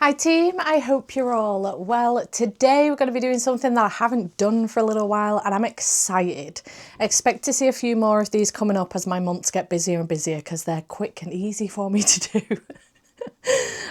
Hi team, I hope you're all well. Today we're going to be doing something that I haven't done for a little while and I'm excited. I expect to see a few more of these coming up as my months get busier and busier because they're quick and easy for me to do.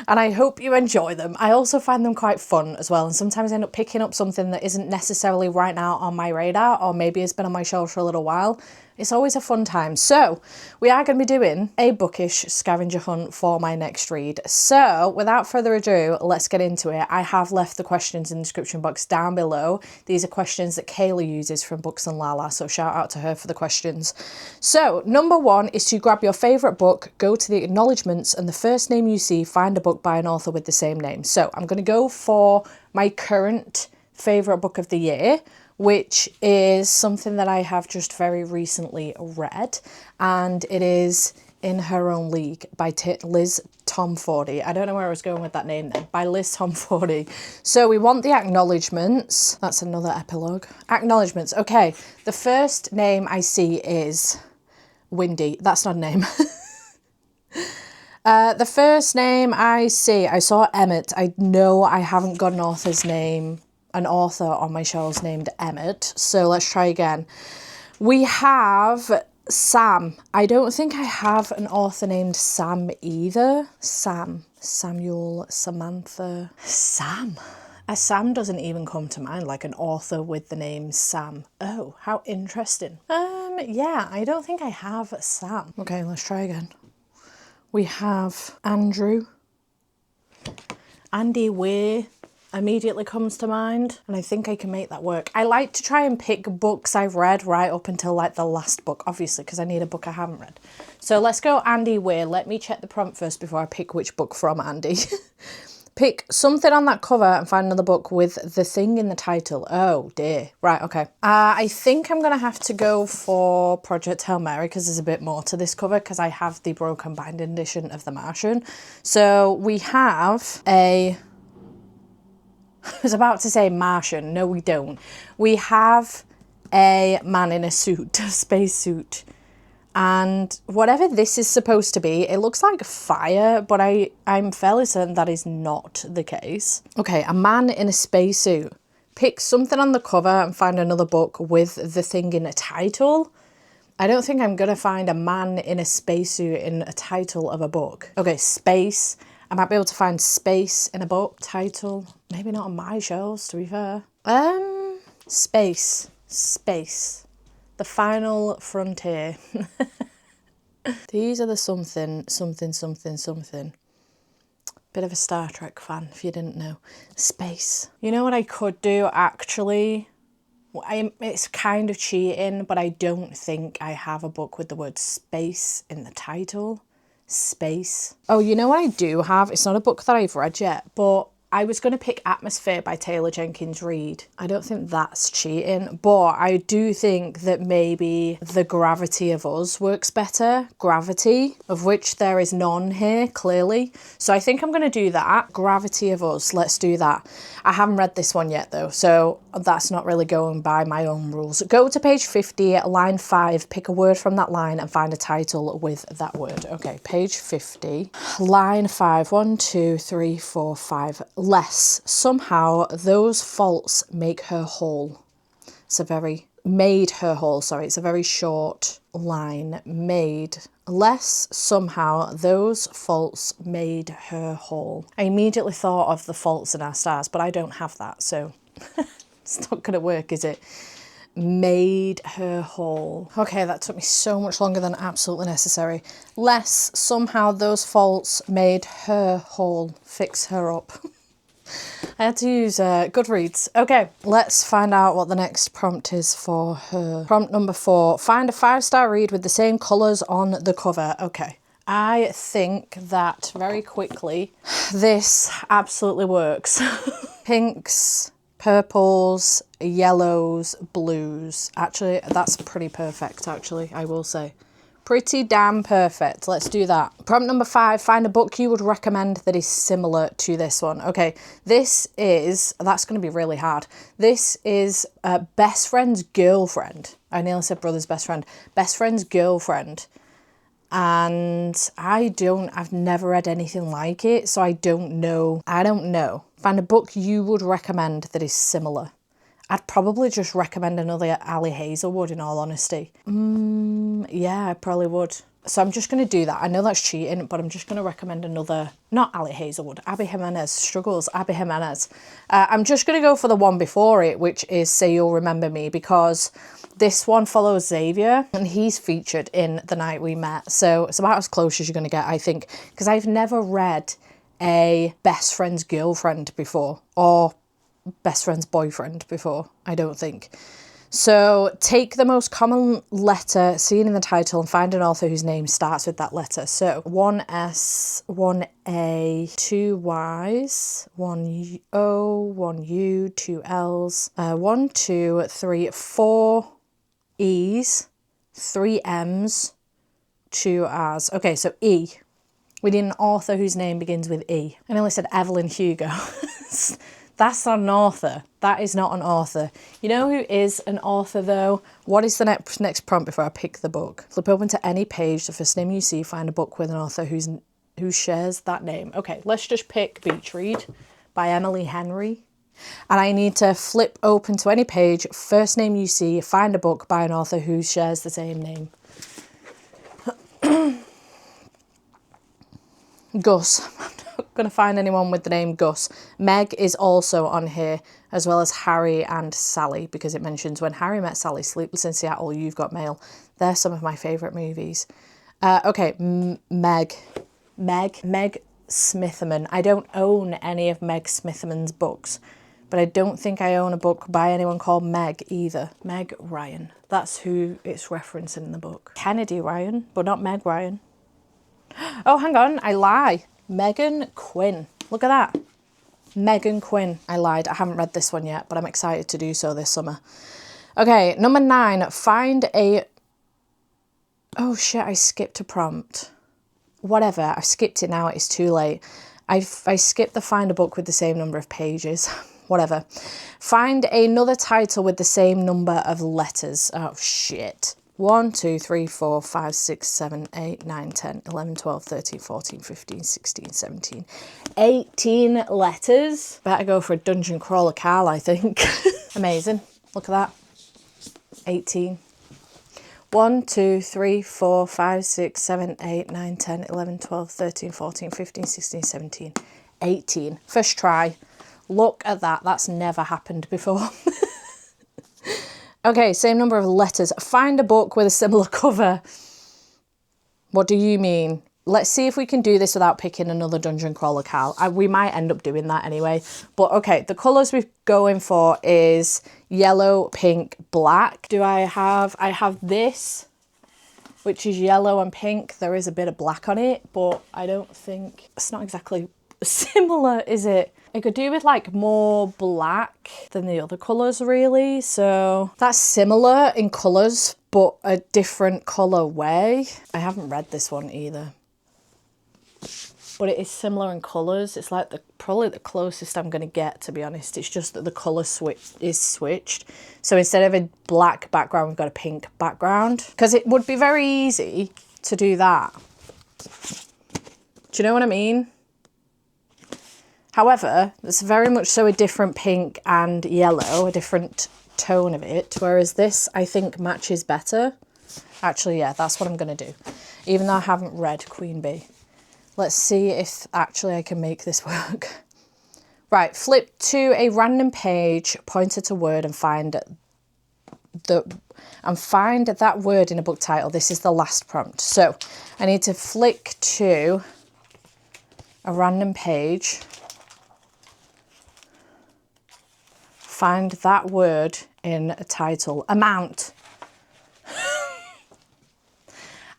And I hope you enjoy them. I also find them quite fun as well, and sometimes I end up picking up something that isn't necessarily right now on my radar, or maybe has been on my shelf for a little while. It's always a fun time. So we are going to be doing a Bookish scavenger hunt for my next read. So without further ado, let's get into it. I have left the questions in the description box down below. These are questions that Kayla uses from Books and Lala, so shout out to her for the questions. So number one is to grab your favourite book, go to the acknowledgements, and the first name you see, find a book by an author with the same name. So I'm going to go for my current favourite book of the year, which is something that I have just very recently read, and it is In Her Own League by Liz Tomfordy. I don't know where I was going with that name then. By Liz Tomfordy. So we want the acknowledgements. That's another epilogue. Acknowledgements. Okay, the first name I see is Windy. That's not a name. The first name I see, I saw Emmett. I know I haven't got an author's name, an author on my shelves named Emmett. So let's try again. We have Sam. I don't think I have an author named Sam either. Sam, Samuel, Samantha, Sam. A Sam doesn't even come to mind, like an author with the name Sam. Oh, how interesting. Yeah, I don't think I have Sam. Okay, let's try again. We have Andrew. Andy Weir immediately comes to mind, and I think I can make that work. I like to try and pick books I've read right up until like the last book, obviously, because I need a book I haven't read. So let's go Andy Weir. Let me check the prompt first before I pick which book from Andy. Pick something on that cover and find another book with the thing in the title. Oh dear. Right, okay. I think I'm going to have to go for Project Hail Mary because there's a bit more to this cover because I have the broken binding edition of The Martian. So we have a... I was about to say Martian. No, we don't. We have a man in a suit, a space suit. And whatever this is supposed to be, it looks like fire, but I'm fairly certain that is not the case. Okay, a man in a spacesuit. Pick something on the cover and find another book with the thing in a title. I don't think I'm going to find a man in a spacesuit in a title of a book. Okay, space. I might be able to find space in a book title. Maybe not on my shelves, to be fair. Space. The Final Frontier. These are the something. Bit of a Star Trek fan, if you didn't know. Space. You know what I could do, actually? It's kind of cheating, but I don't think I have a book with the word space in the title. Space. Oh, you know what I do have? It's not a book that I've read yet, but I was going to pick Atmosphere by Taylor Jenkins Reid. I don't think that's cheating, but I do think that maybe The Gravity of Us works better. Gravity, of which there is none here, clearly. So I think I'm going to do that. Gravity of Us, let's do that. I haven't read this one yet though, so that's not really going by my own rules. Go to page 50, line 5, pick a word from that line and find a title with that word. Okay, page 50, line 5, 1, 2, 3, 4, 5. Less. Somehow those faults make her whole. Made her whole, sorry. It's a very short line. Made. Less. Somehow those faults made her whole. I immediately thought of The Faults in Our Stars, but I don't have that, so it's not going to work, is it? Made her whole. Okay, that took me so much longer than absolutely necessary. Less. Somehow those faults made her whole. Fix her up. I had to use Goodreads. Okay, let's find out what the next prompt is for her. Prompt number 4. Find a 5-star read with the same colours on the cover. Okay. I think that very quickly, this absolutely works. Pinks, purples, yellows, blues. Actually, that's pretty perfect, actually, I will say. Pretty damn perfect. Let's do that. Prompt number 5, find a book you would recommend that is similar to this one. Okay, that's going to be really hard. This is Best Friend's Girlfriend. I nearly said brother's best friend. Best Friend's Girlfriend. and I've never read anything like it, so I don't know. Find a book you would recommend that is similar. I'd probably just recommend another Ali Hazelwood, in all honesty. Yeah, I probably would. So I'm just going to do that. I know that's cheating, but I'm just going to recommend another, not Ali Hazelwood, Abby Jimenez, struggles, Abby Jimenez. I'm just going to go for the one before it, which is Say You'll Remember Me, because this one follows Xavier and he's featured in The Night We Met. So it's about as close as you're going to get, I think, because I've never read a best friend's girlfriend before, or best friend's boyfriend before, I don't think. So take the most common letter seen in the title and find an author whose name starts with that letter. So 1 S, 1 A, 2 Y's, 1 O, 1 U, 2 L's, 1, 2, 3, 4 E's, 3 M's, 2 R's. Okay, so E. We need an author whose name begins with E. I nearly said Evelyn Hugo. That's not an author. That is not an author. You know who is an author though? What is the next prompt before I pick the book? Flip open to any page. The first name you see, find a book with an author who shares that name. Okay, let's just pick Beach Read by Emily Henry. And I need to flip open to any page. First name you see, find a book by an author who shares the same name. Gus. I'm not going to find anyone with the name Gus. Meg is also on here, as well as Harry and Sally, because it mentions When Harry Met Sally, Sleepless in Seattle, You've Got Mail. They're some of my favourite movies. Okay, Meg Smitherman. I don't own any of Meg Smitherman's books, but I don't think I own a book by anyone called Meg either. Meg Ryan. That's who it's referencing in the book. Kennedy Ryan, but not Meg Ryan. Oh, hang on, I lie. Megan Quinn. Look at that. Megan Quinn. I lied. I haven't read this one yet, but I'm excited to do so this summer. Okay, number 9. Find a... Oh, shit, I skipped a prompt. Whatever, I've skipped it now. It's too late. I skipped the find a book with the same number of pages. Whatever. Find another title with the same number of letters. Oh, shit. 1, 2, 3, 4, 5, 6, 7, 8, 9, 10, 11, 12, 13, 14, 15, 16, 17, 18 letters. Better go for a dungeon crawler Carl, I think. Amazing. Look at that. 18. 1, 2, 3, 4, 5, 6, 7, 8, 9, 10, 11, 12, 13, 14, 15, 16, 17, 18. First try. Look at that. That's never happened before. Okay, same number of letters. Find a book with a similar cover. What do you mean? Let's see if we can do this without picking another dungeon crawler, Carl. We might end up doing that anyway. But okay, the colours we're going for is yellow, pink, black. I have this, which is yellow and pink. There is a bit of black on it, but I don't think... It's not exactly similar, is it? I could do with like more black than the other colours really. So that's similar in colours, but a different colour way. I haven't read this one either. But it is similar in colours. It's like probably the closest I'm going to get, to be honest. It's just that the colour is switched. So instead of a black background, we've got a pink background. Because it would be very easy to do that. Do you know what I mean? However, it's very much so a different pink and yellow, a different tone of it. Whereas this, I think, matches better. Actually, yeah, that's what I'm going to do. Even though I haven't read Queen Bee. Let's see if actually I can make this work. Right, flip to a random page, point at a word and find that word in a book title. This is the last prompt. So I need to flick to a random page. Find that word in a title. Amount.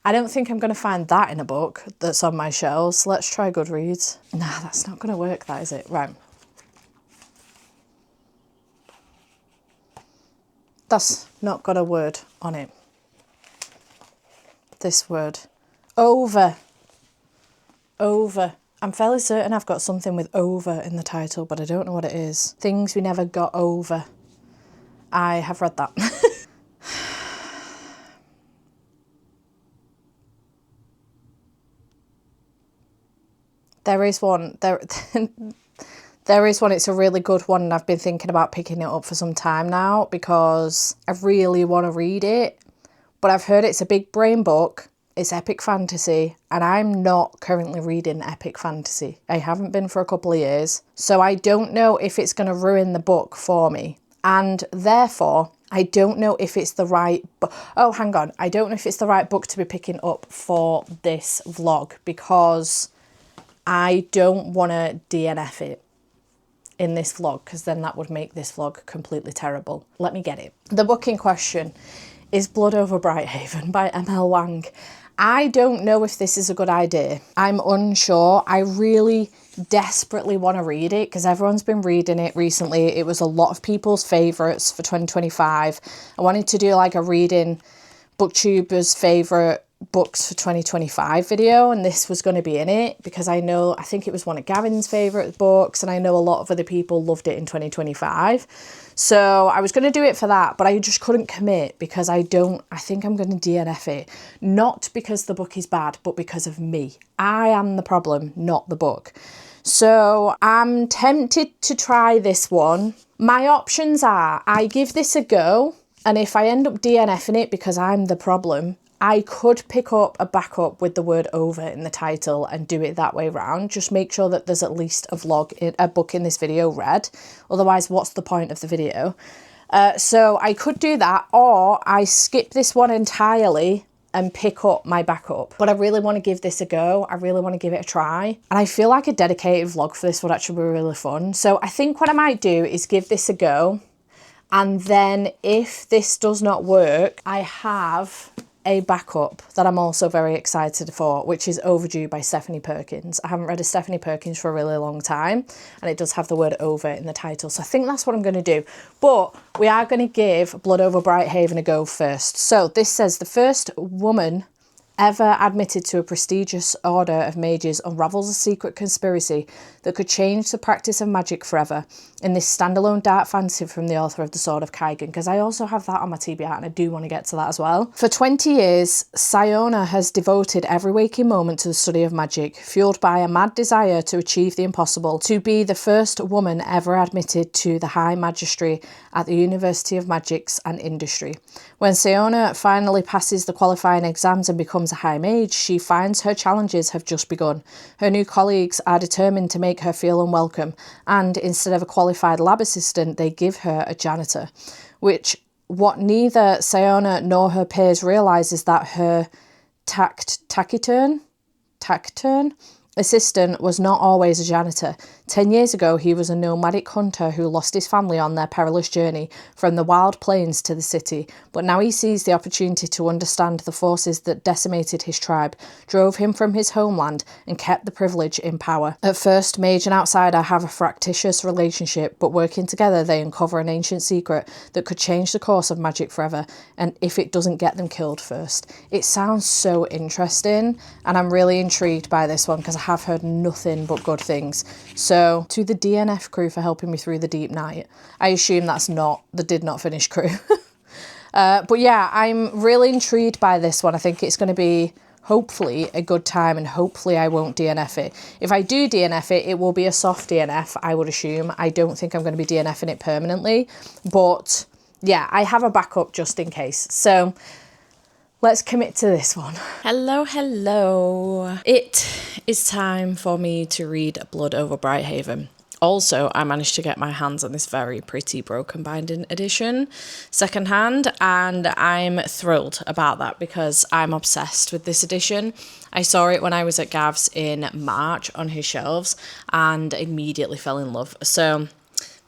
I don't think I'm going to find that in a book that's on my shelves. Let's try Goodreads. Nah, that's not going to work, that is it? Right. That's not got a word on it. This word. Over. Over. I'm fairly certain I've got something with over in the title, but I don't know what it is. Things we never got over. I have read that. There is one. There is one. It's a really good one, and I've been thinking about picking it up for some time now because I really want to read it. But I've heard it's a big brain book. It's epic fantasy, and I'm not currently reading epic fantasy. I haven't been for a couple of years, so I don't know if it's going to ruin the book for me. And therefore, I don't know if it's the right... I don't know if it's the right book to be picking up for this vlog because I don't want to DNF it in this vlog because then that would make this vlog completely terrible. Let me get it. The book in question is Blood Over Brighthaven by M.L. Wang. I don't know if this is a good idea. I'm unsure. I really desperately want to read it because everyone's been reading it recently. It was a lot of people's favourites for 2025. I wanted to do like a reading booktubers' favourite books for 2025 video, and this was going to be in it because I think it was one of Gavin's favourite books, and I know a lot of other people loved it in 2025. So I was going to do it for that, but I just couldn't commit because I think I'm going to DNF it. Not because the book is bad, but because of me. I am the problem, not the book. So I'm tempted to try this one. My options are I give this a go, and if I end up DNFing it because I'm the problem, I could pick up a backup with the word over in the title and do it that way round. Just make sure that there's at least a book in this video read. Otherwise, what's the point of the video? So I could do that, or I skip this one entirely and pick up my backup. But I really want to give this a go. I really want to give it a try. And I feel like a dedicated vlog for this would actually be really fun. So I think what I might do is give this a go. And then if this does not work, I have a backup that I'm also very excited for, which is Overdue by Stephanie Perkins. I haven't read a Stephanie Perkins for a really long time, and it does have the word over in the title. So I think that's what I'm going to do. But we are going to give Blood Over Brighthaven a go first. So this says the first woman ever admitted to a prestigious order of mages unravels a secret conspiracy that could change the practice of magic forever in this standalone dark fantasy from the author of The Sword of Kaigan, because I also have that on my TBR and I do want to get to that as well. For 20 years, Siona has devoted every waking moment to the study of magic, fueled by a mad desire to achieve the impossible, to be the first woman ever admitted to the High Magistry at the University of Magics and Industry. When Siona finally passes the qualifying exams and becomes a high mage, she finds her challenges have just begun. Her new colleagues are determined to make her feel unwelcome, and instead of a qualified lab assistant, they give her a janitor. What neither Siona nor her peers realise is that her taciturn assistant was not always a janitor. 10 years ago, he was a nomadic hunter who lost his family on their perilous journey from the wild plains to the city. But now he sees the opportunity to understand the forces that decimated his tribe, drove him from his homeland, and kept the privilege in power. At first, mage and outsider have a fractious relationship, but working together, they uncover an ancient secret that could change the course of magic forever, and if it doesn't get them killed first. It sounds so interesting, and I'm really intrigued by this one because I have heard nothing but good things. So, to the DNF crew for helping me through the deep night. I assume that's not the did not finish crew. But yeah, I'm really intrigued by this one. I think it's going to be hopefully a good time, and hopefully I won't DNF it. If I do DNF it, it will be a soft DNF, I would assume. I don't think I'm going to be DNFing it permanently. But yeah, I have a backup just in case. So let's commit to this one. Hello. It is time for me to read Blood Over Brighthaven. Also, I managed to get my hands on this very pretty broken binding edition secondhand, and I'm thrilled about that because I'm obsessed with this edition. I saw it when I was at Gav's in March on his shelves and immediately fell in love. So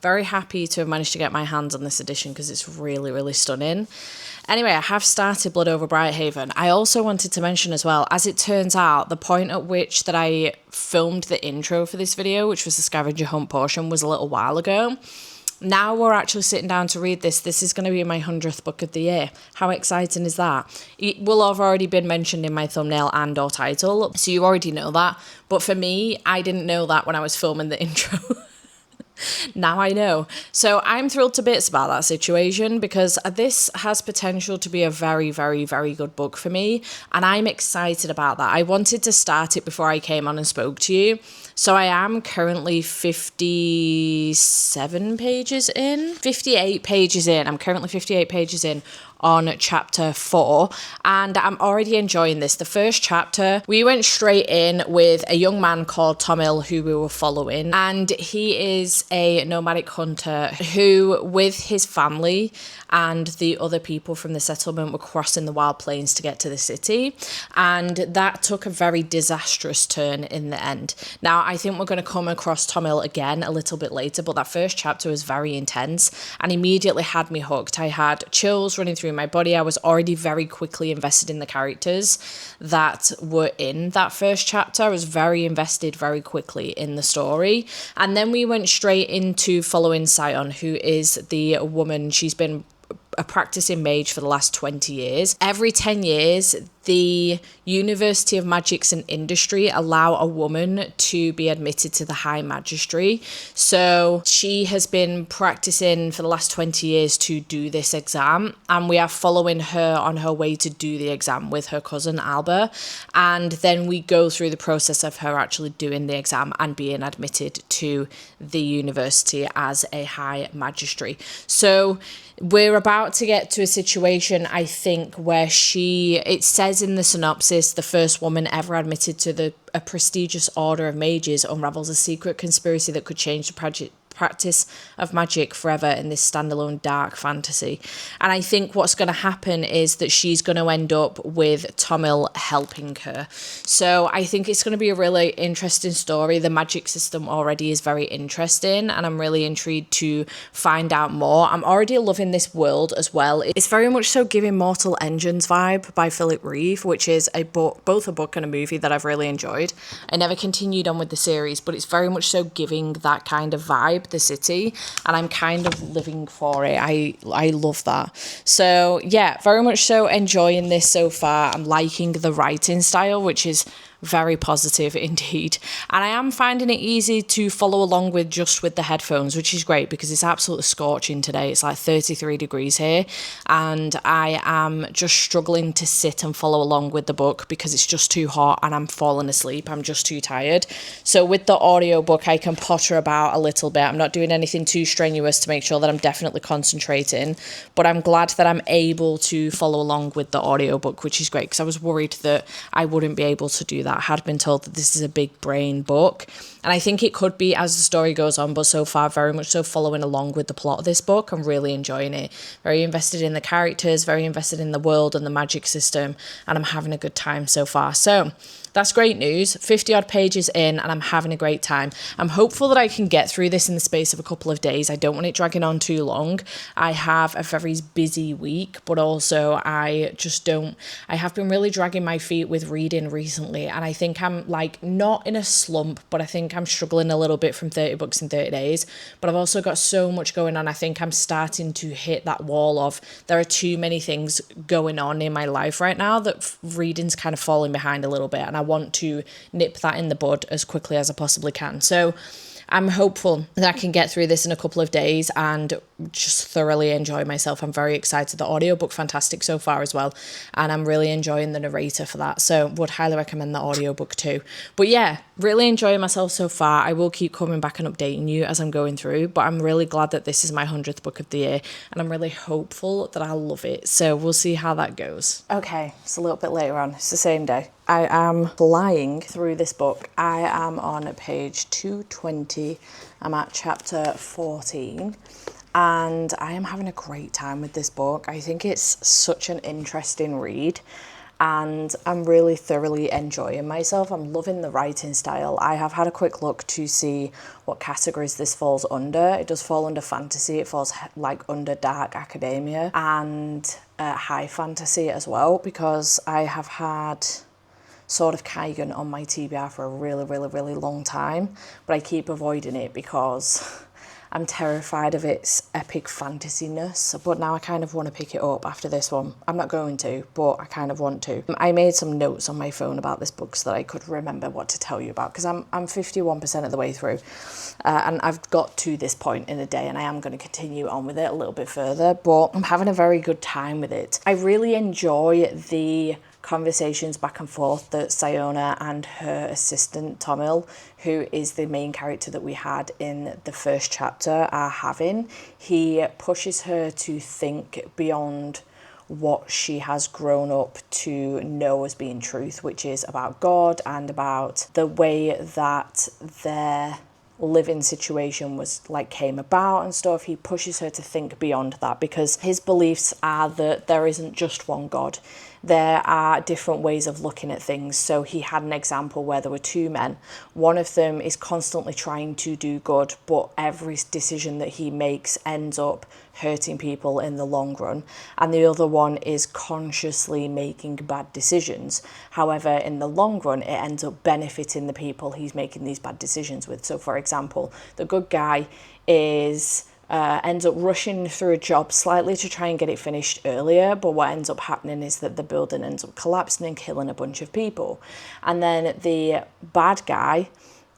very happy to have managed to get my hands on this edition because it's really, really stunning. Anyway, I have started Blood Over Brighthaven. I also wanted to mention as well, as it turns out, the point at which that I filmed the intro for this video, which was the Scavenger Hunt portion, was a little while ago. Now we're actually sitting down to read this. This is going to be my 100th book of the year. How exciting is that? It will have already been mentioned in my thumbnail and or title, so you already know that. But for me, I didn't know that when I was filming the intro. Now I know. So I'm thrilled to bits about that situation because this has potential to be a very, very, very good book for me. And I'm excited about that. I wanted to start it before I came on and spoke to you. So I am currently 57 pages in, 58 pages in. I'm currently 58 pages in on chapter 4, and I'm already enjoying this. The first chapter, we went straight in with a young man called Tomil who we were following, and he is a nomadic hunter who, with his family and the other people from the settlement, were crossing the wild plains to get to the city, and that took a very disastrous turn in the end. Now, I think we're going to come across Tomil again a little bit later, but that first chapter was very intense and immediately had me hooked. I had chills running through my body. I was already very quickly invested in the characters that were in that first chapter. I was very invested very quickly in the story. And then we went straight into following Sion, who is the woman. She's been a practicing mage for the last 20 years. Every 10 years, the University of Magics and Industry allow a woman to be admitted to the High Magistracy. So she has been practicing for the last 20 years to do this exam, and we are following her on her way to do the exam with her cousin Alba. And then we go through the process of her actually doing the exam and being admitted to the university as a High Magistracy. So we're about to get to a situation, I think, where it says in the synopsis, the first woman ever admitted to a prestigious order of mages unravels a secret conspiracy that could change the practice of magic forever in this standalone dark fantasy. And I think what's going to happen is that she's going to end up with Tomil helping her. So I think it's going to be a really interesting story. The magic system already is very interesting, and I'm really intrigued to find out more. I'm already loving this world as well. It's very much so giving Mortal Engines vibe by Philip Reeve, which is both a book and a movie that I've really enjoyed. I never continued on with the series, but it's very much so giving that kind of vibe, the city, and I'm kind of living for it. I love that. So yeah, very much so enjoying this so far. I'm liking the writing style, which is very positive indeed, and I am finding it easy to follow along with just with the headphones, which is great because it's absolutely scorching today. It's like 33 degrees here, and I am just struggling to sit and follow along with the book because it's just too hot and I'm falling asleep. I'm just too tired. So with the audiobook, I can potter about a little bit. I'm not doing anything too strenuous to make sure that I'm definitely concentrating, but I'm glad that I'm able to follow along with the audiobook, which is great because I was worried that I wouldn't be able to do that. I had been told that this is a big brain book, and I think it could be as the story goes on, but so far very much so following along with the plot of this book. I'm really enjoying it. Very invested in the characters, very invested in the world and the magic system, and I'm having a good time so far. So that's great news. 50 odd pages in and I'm having a great time. I'm hopeful that I can get through this in the space of a couple of days. I don't want it dragging on too long. I have a very busy week, but also I have been really dragging my feet with reading recently, and I think I'm like not in a slump, but I think I'm struggling a little bit from 30 books in 30 days. But I've also got so much going on. I think I'm starting to hit that wall of there are too many things going on in my life right now that reading's kind of falling behind a little bit, and I want to nip that in the bud as quickly as I possibly can. So I'm hopeful that I can get through this in a couple of days and just thoroughly enjoy myself. I'm very excited. The audiobook fantastic so far as well, and I'm really enjoying the narrator for that, so would highly recommend the audiobook too. But yeah, really enjoying myself so far. I will keep coming back and updating you as I'm going through, but I'm really glad that this is my 100th book of the year, and I'm really hopeful that I'll love it, so we'll see how that goes. Okay, it's a little bit later on. It's the same day. I am flying through this book. I am on page 220. I'm at chapter 14. And I am having a great time with this book. I think it's such an interesting read, and I'm really thoroughly enjoying myself. I'm loving the writing style. I have had a quick look to see what categories this falls under. It does fall under fantasy. It falls like under dark academia and high fantasy as well, because I have had Sword of Kaigan on my TBR for a really, really, really long time, but I keep avoiding it because I'm terrified of its epic fantasy-ness, but now I kind of want to pick it up after this one. I'm not going to, but I kind of want to. I made some notes on my phone about this book so that I could remember what to tell you about, because I'm 51% of the way through, and I've got to this point in the day, and I am going to continue on with it a little bit further, but I'm having a very good time with it. I really enjoy the conversations back and forth that Siona and her assistant Tomil, who is the main character that we had in the first chapter, are having. He pushes her to think beyond what she has grown up to know as being truth, which is about God and about the way that their living situation was like came about and stuff. He pushes her to think beyond that, because his beliefs are that there isn't just one God. There are different ways of looking at things. So he had an example where there were two men. One of them is constantly trying to do good, but every decision that he makes ends up hurting people in the long run. And the other one is consciously making bad decisions. However, in the long run, it ends up benefiting the people he's making these bad decisions with. So for example, the good guy is ends up rushing through a job slightly to try and get it finished earlier, but what ends up happening is that the building ends up collapsing and killing a bunch of people. And then the bad guy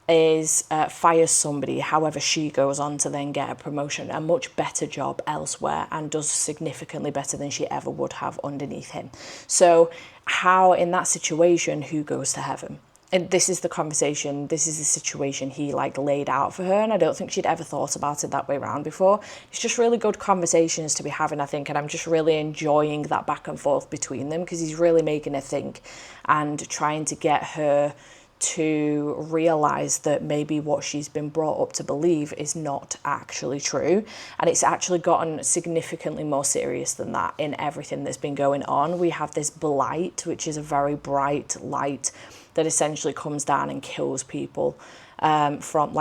is fires somebody, however she goes on to then get a promotion, a much better job elsewhere, and does significantly better than she ever would have underneath him. So how in that situation, who goes to heaven? And this is the conversation, this is the situation he like laid out for her, and I don't think she'd ever thought about it that way around before. It's just really good conversations to be having, I think, and I'm just really enjoying that back and forth between them, because he's really making her think and trying to get her to realise that maybe what she's been brought up to believe is not actually true. And it's actually gotten significantly more serious than that in everything that's been going on. We have this blight, which is a very bright light that essentially comes down and kills people from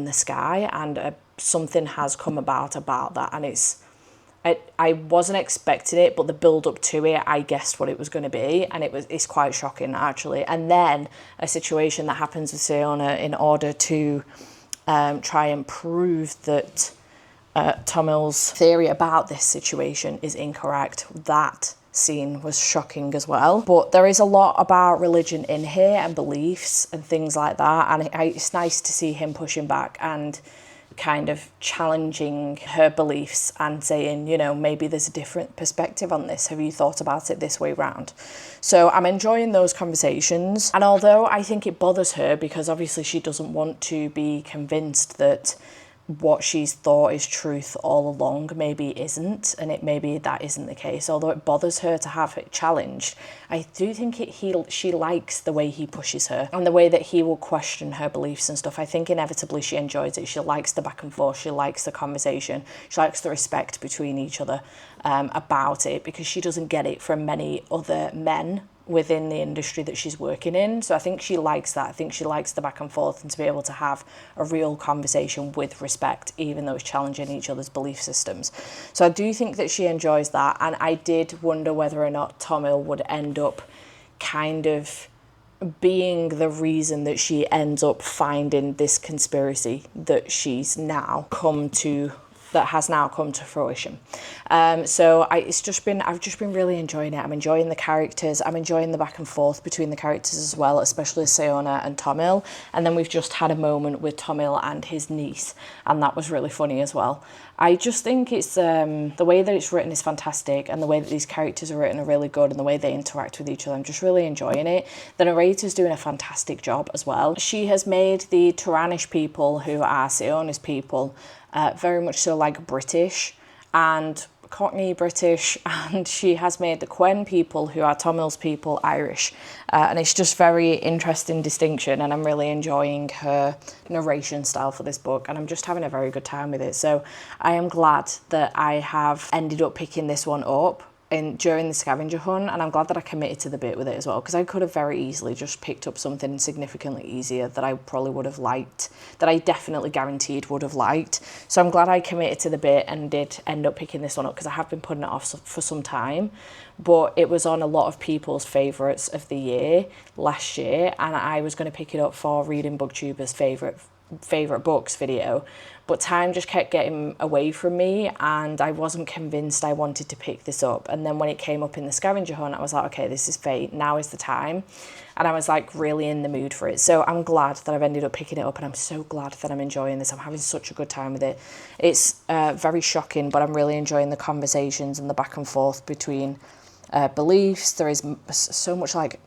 the sky, and something has come about that, and I wasn't expecting it, but the build up to it, I guessed what it was going to be, and it's quite shocking actually. And then a situation that happens with Siona in order to try and prove that Tomil's theory about this situation is incorrect. That scene was shocking as well. But there is a lot about religion in here and beliefs and things like that, and it's nice to see him pushing back and kind of challenging her beliefs and saying, you know, maybe there's a different perspective on this. Have you thought about it this way round? So I'm enjoying those conversations. And although I think it bothers her, because obviously she doesn't want to be convinced that what she's thought is truth all along maybe isn't, and maybe that isn't the case. Although it bothers her to have it challenged, I do think she likes the way he pushes her and the way that he will question her beliefs and stuff. I think inevitably she enjoys it. She likes the back and forth. She likes the conversation. She likes the respect between each other about it, because she doesn't get it from many other men within the industry that she's working in. So I think she likes that. I think she likes the back and forth and to be able to have a real conversation with respect, even though it's challenging each other's belief systems. So I do think that she enjoys that. And I did wonder whether or not Tomil would end up kind of being the reason that she ends up finding this conspiracy that has now come to fruition. So I've just been really enjoying it. I'm enjoying the characters. I'm enjoying the back and forth between the characters as well, especially Siona and Tomil. And then we've just had a moment with Tomil and his niece, and that was really funny as well. I just think it's the way that it's written is fantastic, and the way that these characters are written are really good, and the way they interact with each other. I'm just really enjoying it. The narrator's doing a fantastic job as well. She has made the Turanish people, who are Siona's people, very much so like British and Cockney British, and she has made the Quen people, who are Tomil's people, Irish, and it's just very interesting distinction, and I'm really enjoying her narration style for this book, and I'm just having a very good time with it. So I am glad that I have ended up picking this one up during the Scavenger Hunt, and I'm glad that I committed to the bit with it as well, because I could have very easily just picked up something significantly easier that I probably would have liked, that I definitely guaranteed would have liked. So I'm glad I committed to the bit and did end up picking this one up, because I have been putting it off for some time, but it was on a lot of people's favourites of the year last year, and I was going to pick it up for Reading Booktuber's favourite favourite books video, but time just kept getting away from me and I wasn't convinced I wanted to pick this up. And then when it came up in the scavenger hunt, I was like, okay, this is fate, now is the time. And I was like really in the mood for it. So I'm glad that I've ended up picking it up, and I'm so glad that I'm enjoying this. I'm having such a good time with it. It's very shocking, but I'm really enjoying the conversations and the back and forth between beliefs. There is so much like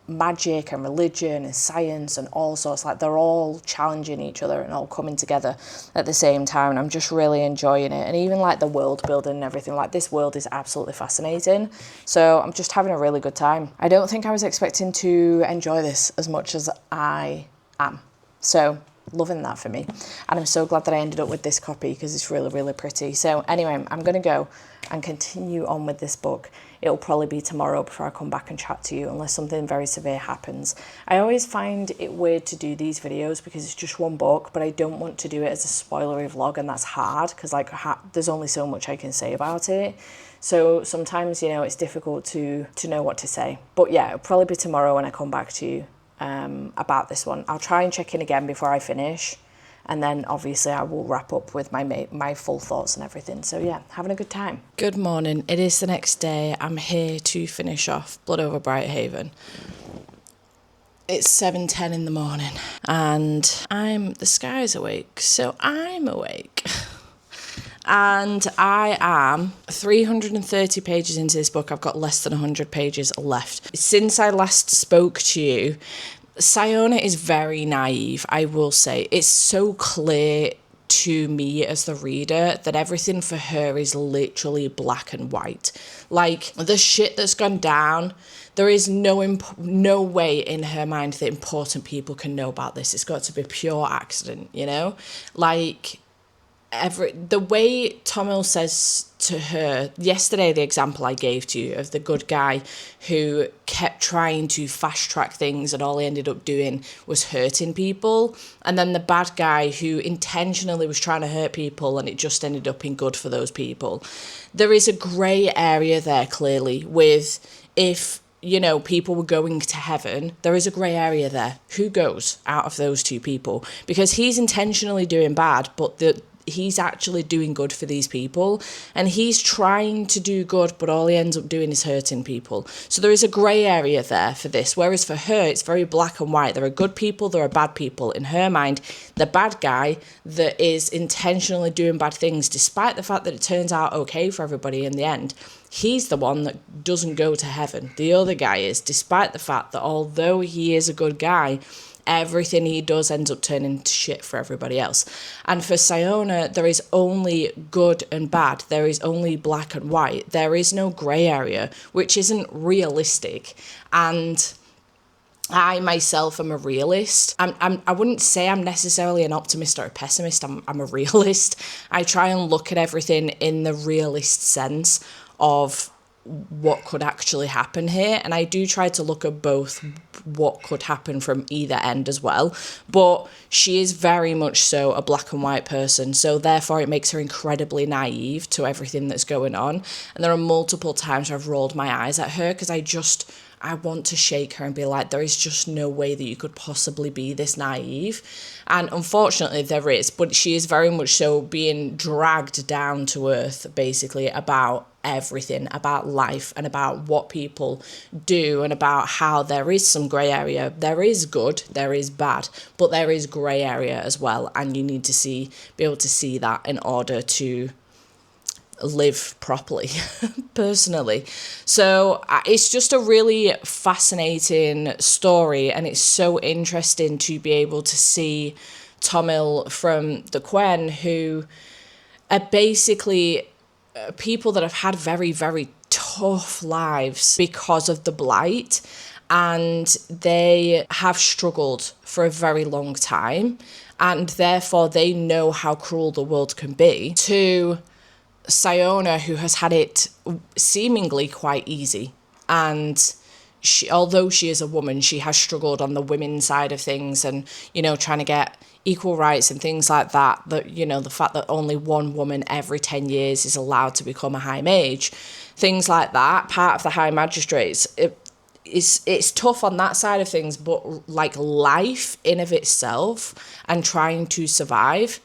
magic and religion and science and all sorts, like they're all challenging each other and all coming together at the same time, and I'm just really enjoying it. And even like the world building and everything, like this world is absolutely fascinating, so I'm just having a really good time. I don't think I was expecting to enjoy this as much as I am, so loving that for me. And I'm so glad that I ended up with this copy because it's really, really pretty. So anyway, I'm going to go and continue on with this book. It'll probably be tomorrow before I come back and chat to you, unless something very severe happens. I always find it weird to do these videos because it's just one book, but I don't want to do it as a spoilery vlog, and that's hard because like there's only so much I can say about it. So sometimes, you know, it's difficult to know what to say. But yeah, it'll probably be tomorrow when I come back to you about this one. I'll try and check in again before I finish, and then obviously I will wrap up with my full thoughts and everything. So yeah, having a good time. Good morning. It is the next day. I'm here to finish off Blood Over Brighthaven. It's 7:10 in the morning and the sky's awake, so I'm awake. And I am 330 pages into this book. I've got less than 100 pages left. Since I last spoke to you, Siona is very naive, I will say. It's so clear to me as the reader that everything for her is literally black and white. Like, the shit that's gone down, there is no way in her mind that important people can know about this. It's got to be pure accident, you know? Like, the way Tomil says to her yesterday, the example I gave to you of the good guy who kept trying to fast track things and all he ended up doing was hurting people, and then the bad guy who intentionally was trying to hurt people and it just ended up being good for those people. There is a grey area there clearly with, if you know, people were going to heaven, there is a grey area there. Who goes out of those two people? Because he's intentionally doing bad, but he's actually doing good for these people, and he's trying to do good, but all he ends up doing is hurting people. So there is a grey area there for this, whereas for her it's very black and white. There are good people, there are bad people. In her mind, the bad guy that is intentionally doing bad things, despite the fact that it turns out okay for everybody in the end, he's the one that doesn't go to heaven. The other guy is, despite the fact that although he is a good guy, everything he does ends up turning to shit for everybody else. And for Siona, there is only good and bad. There is only black and white. There is no grey area, which isn't realistic. And I myself am a realist. I wouldn't say I'm necessarily an optimist or a pessimist. I'm a realist. I try and look at everything in the realist sense of what could actually happen here, and I do try to look at both what could happen from either end as well. But she is very much so a black and white person, so therefore it makes her incredibly naive to everything that's going on. And there are multiple times where I've rolled my eyes at her because I want to shake her and be like, there is just no way that you could possibly be this naive. And unfortunately there is, but she is very much so being dragged down to earth basically about everything, about life and about what people do, and about how there is some grey area. There is good, there is bad, but there is grey area as well, and you need to be able to see that in order to live properly personally. So it's just a really fascinating story, and it's so interesting to be able to see Tomil from the Quen, who are basically people that have had very, very tough lives because of the blight, and they have struggled for a very long time, and therefore they know how cruel the world can be, to Siona, who has had it seemingly quite easy. And although she is a woman, she has struggled on the women's side of things, and, you know, trying to get equal rights and things like that. That, you know, the fact that only one woman every 10 years is allowed to become a high mage, things like that, part of the High Magistrates. it's tough on that side of things, but like life in of itself and trying to survive,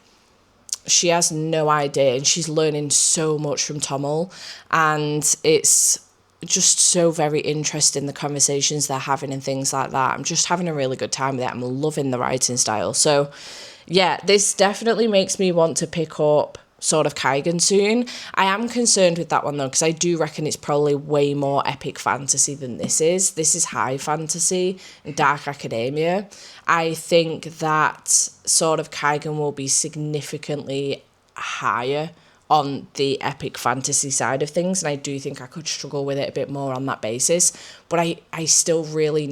she has no idea, and she's learning so much from Tommel, and it's just so very interesting, the conversations they're having and things like that. I'm just having a really good time with it. I'm loving the writing style. So yeah, this definitely makes me want to pick up Sword of Kaigan soon. I am concerned with that one though, because I do reckon it's probably way more epic fantasy than this is. This is high fantasy and dark academia. I think that Sword of Kaigan will be significantly higher on the epic fantasy side of things, and I do think I could struggle with it a bit more on that basis, but I still really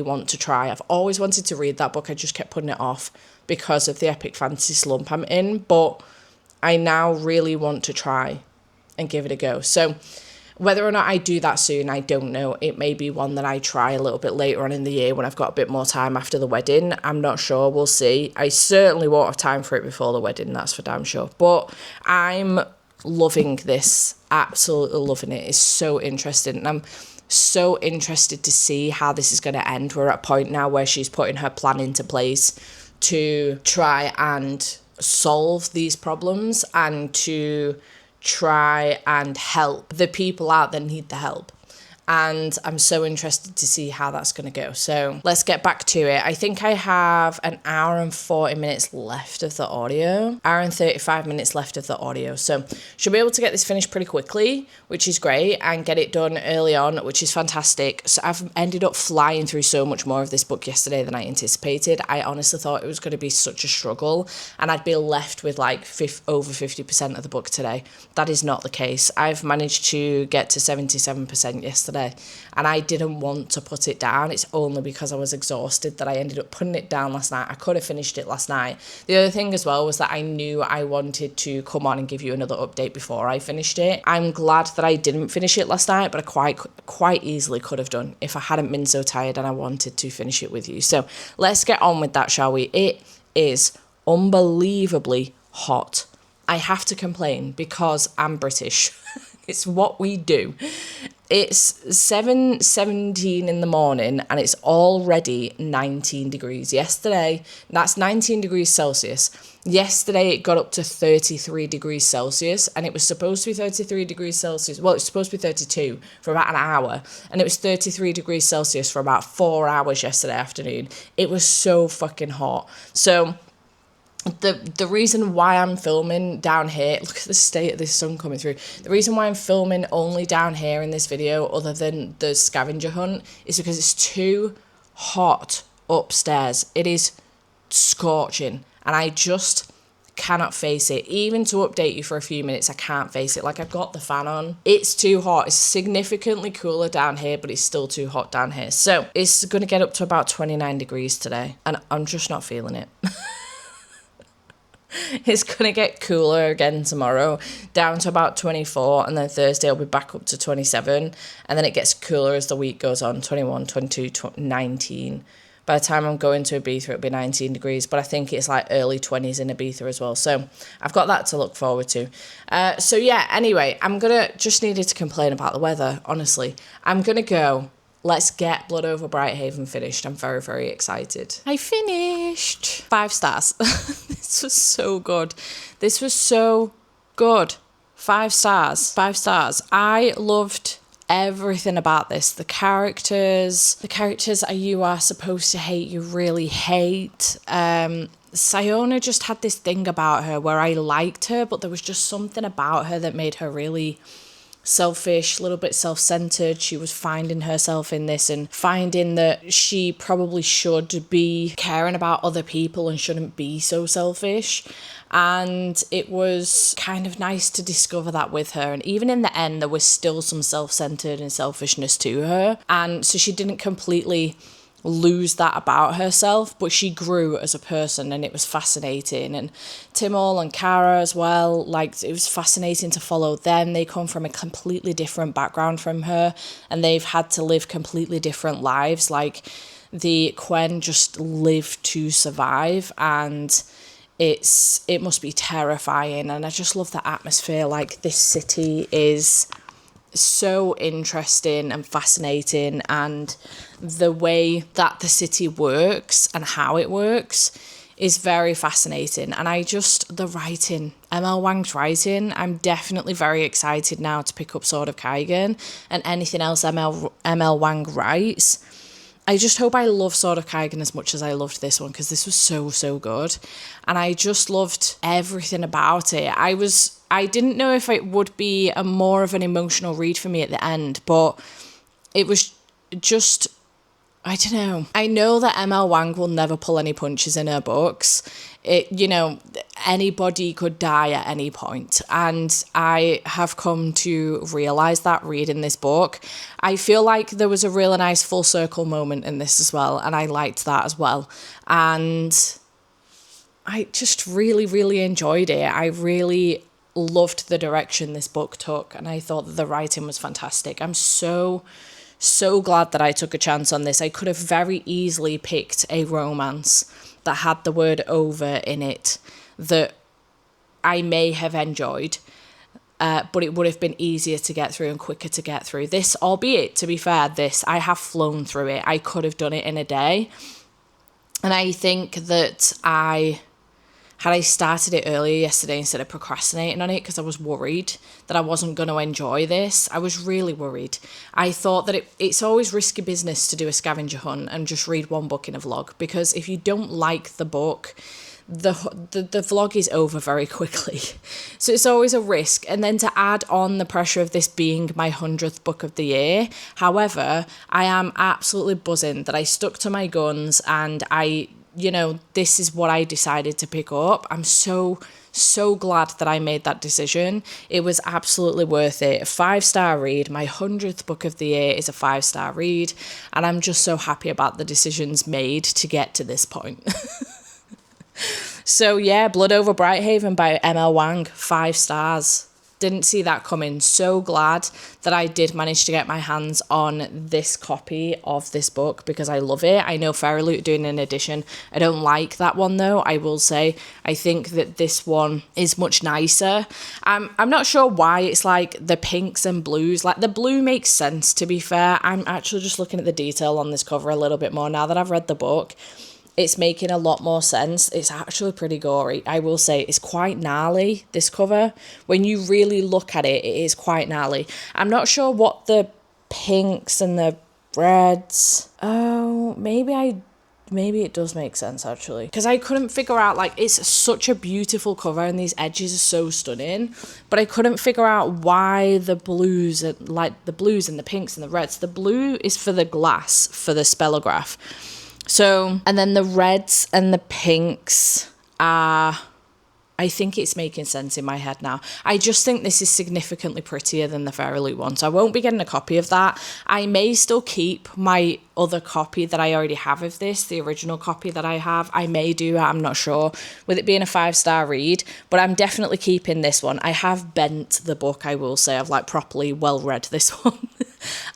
want to try. I've always wanted to read that book, I just kept putting it off because of the epic fantasy slump I'm in, but I now really want to try and give it a go. So whether or not I do that soon, I don't know. It may be one that I try a little bit later on in the year when I've got a bit more time after the wedding. I'm not sure. We'll see. I certainly won't have time for it before the wedding, that's for damn sure. But I'm loving this. Absolutely loving it. It's so interesting. And I'm so interested to see how this is going to end. We're at a point now where she's putting her plan into place to try and solve these problems and to try and help the people out that need the help. And I'm so interested to see how that's going to go. So let's get back to it. I think I have an hour and 40 minutes left of the audio. Hour and 35 minutes left of the audio. So should be able to get this finished pretty quickly, which is great, and get it done early on, which is fantastic. So I've ended up flying through so much more of this book yesterday than I anticipated. I honestly thought it was going to be such a struggle and I'd be left with like over 50% of the book today. That is not the case. I've managed to get to 77% yesterday, and I didn't want to put it down. It's only because I was exhausted that I ended up putting it down last night. I could have finished it last night. The other thing as well was that I knew I wanted to come on and give you another update before I finished it. I'm glad that I didn't finish it last night, but I quite easily could have done if I hadn't been so tired and I wanted to finish it with you. So let's get on with that, shall we? It is unbelievably hot. I have to complain because I'm British. It's what we do. It's 7:17 in the morning and it's already 19 degrees. Yesterday, that's 19 degrees Celsius. Yesterday, it got up to 33 degrees Celsius, and it was supposed to be 33 degrees Celsius. Well, it was supposed to be 32 for about an hour, and it was 33 degrees Celsius for about 4 hours yesterday afternoon. It was so fucking hot. So the reason why I'm filming down here, look at the state of this sun coming through. The reason why I'm filming only down here in this video, other than the scavenger hunt, is because it's too hot upstairs. It is scorching, and I just cannot face it. Even to update you for a few minutes, I can't face it. Like, I've got the fan on. It's too hot. It's significantly cooler down here, but it's still too hot down here. So it's going to get up to about 29 degrees today, and I'm just not feeling it. It's going to get cooler again tomorrow, down to about 24, and then Thursday will be back up to 27, and then it gets cooler as the week goes on, 21, 22, 19. By the time I'm going to Ibiza, it'll be 19 degrees, but I think it's like early 20s in Ibiza as well, so I've got that to look forward to. So yeah, anyway, just needed to complain about the weather, honestly. I'm going to go. Let's get Blood Over Brighthaven finished. I'm very, very excited. I finished. 5 stars. This was so good. This was so good. 5 stars. 5 stars. I loved everything about this. The characters you are supposed to hate, you really hate. Siona just had this thing about her where I liked her, but there was just something about her that made her really selfish, a little bit self-centered. She was finding herself in this and finding that she probably should be caring about other people and shouldn't be so selfish. And it was kind of nice to discover that with her. And even in the end, there was still some self-centered and selfishness to her. And so she didn't completely lose that about herself, but she grew as a person, and it was fascinating. And Timol and Kara as well, like, it was fascinating to follow them. They come from a completely different background from her, and they've had to live completely different lives. Like, the Quen just live to survive, and it must be terrifying. And I just love the atmosphere. Like, this city is so interesting and fascinating, and the way that the city works and how it works is very fascinating. And the writing, ML Wang's writing, I'm definitely very excited now to pick up Sword of Kaigen and anything else ML Wang writes. I just hope I love Sword of Kaigen as much as I loved this one, because this was so good. And I just loved everything about it. I didn't know if it would be a more of an emotional read for me at the end, but it was just, I don't know. I know that ML Wang will never pull any punches in her books. Anybody could die at any point. And I have come to realise that reading this book. I feel like there was a really nice full circle moment in this as well, and I liked that as well. And I just really enjoyed it. I really loved the direction this book took, and I thought that the writing was fantastic. I'm so glad that I took a chance on this. I could have very easily picked a romance that had the word over in it that I may have enjoyed, but it would have been easier to get through and quicker to get through. This, albeit, to be fair, I have flown through it. I could have done it in a day. And I think that had I started it earlier yesterday instead of procrastinating on it, because I was worried that I wasn't going to enjoy this. I was really worried. I thought that it's always risky business to do a scavenger hunt and just read one book in a vlog, because if you don't like the book, the vlog is over very quickly. So it's always a risk. And then to add on the pressure of this being my 100th book of the year. However, I am absolutely buzzing that I stuck to my guns, and this is what I decided to pick up. I'm so glad that I made that decision. It was absolutely worth it. A 5-star read. My 100th book of the year is a 5-star read. And I'm just so happy about the decisions made to get to this point. So yeah, Blood Over Brighthaven by ML Wang, 5 stars. Didn't see that coming. So glad that I did manage to get my hands on this copy of this book, because I love it. I know Fairy Loot are doing an edition. I don't like that one though, I will say. I think that this one is much nicer. I'm not sure why it's like the pinks and blues. Like the blue makes sense, to be fair. I'm actually just looking at the detail on this cover a little bit more now that I've read the book. It's making a lot more sense. It's actually pretty gory. I will say it's quite gnarly, this cover. When you really look at it, it is quite gnarly. I'm not sure what the pinks and the reds... Oh, maybe it does make sense, actually. Because I couldn't figure out, it's such a beautiful cover and these edges are so stunning. But I couldn't figure out why the blues, the blues and the pinks and the reds. The blue is for the glass, for the spellograph. So, and then the reds and the pinks are, I think it's making sense in my head now. I just think this is significantly prettier than the Fairy Loot one, so I won't be getting a copy of that. I may still keep my other copy that I already have of this, the original copy that I have. I may do, I'm not sure, with it being a 5-star read, but I'm definitely keeping this one. I have bent the book, I will say. I've properly well read this one.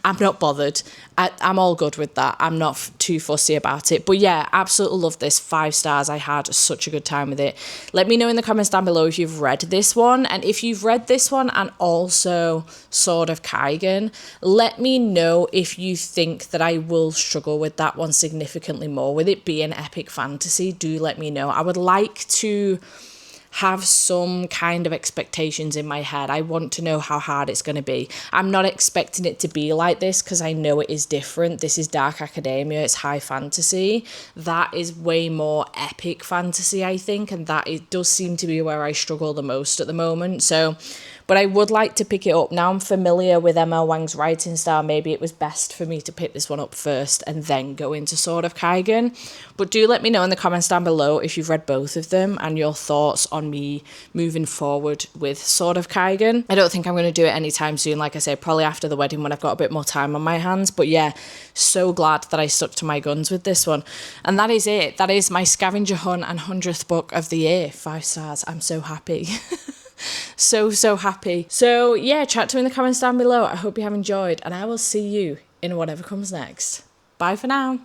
I'm not bothered. I'm all good with that. I'm not too fussy about it. But yeah, absolutely love this. 5 stars. I had such a good time with it. Let me know in the comments down below if you've read this one. And if you've read this one and also Sword of Kaigen, let me know if you think that I will struggle with that one significantly more. With it being epic fantasy, do let me know. I would like to have some kind of expectations in my head. I want to know how hard it's going to be. I'm not expecting it to be like this because I know it is different. This is dark academia, it's high fantasy. That is way more epic fantasy, I think, and that it does seem to be where I struggle the most at the moment. So, but I would like to pick it up. Now I'm familiar with ML Wang's writing style, maybe it was best for me to pick this one up first and then go into Sword of Kaigen. But do let me know in the comments down below if you've read both of them and your thoughts on me moving forward with Sword of Kaigen. I don't think I'm going to do it anytime soon, like I say, probably after the wedding when I've got a bit more time on my hands. But yeah, so glad that I stuck to my guns with this one. And that is it. That is my Scavenger Hunt and 100th book of the year. 5 stars. I'm so happy. So happy. So yeah, chat to me in the comments down below. I hope you have enjoyed, and I will see you in whatever comes next. Bye for now.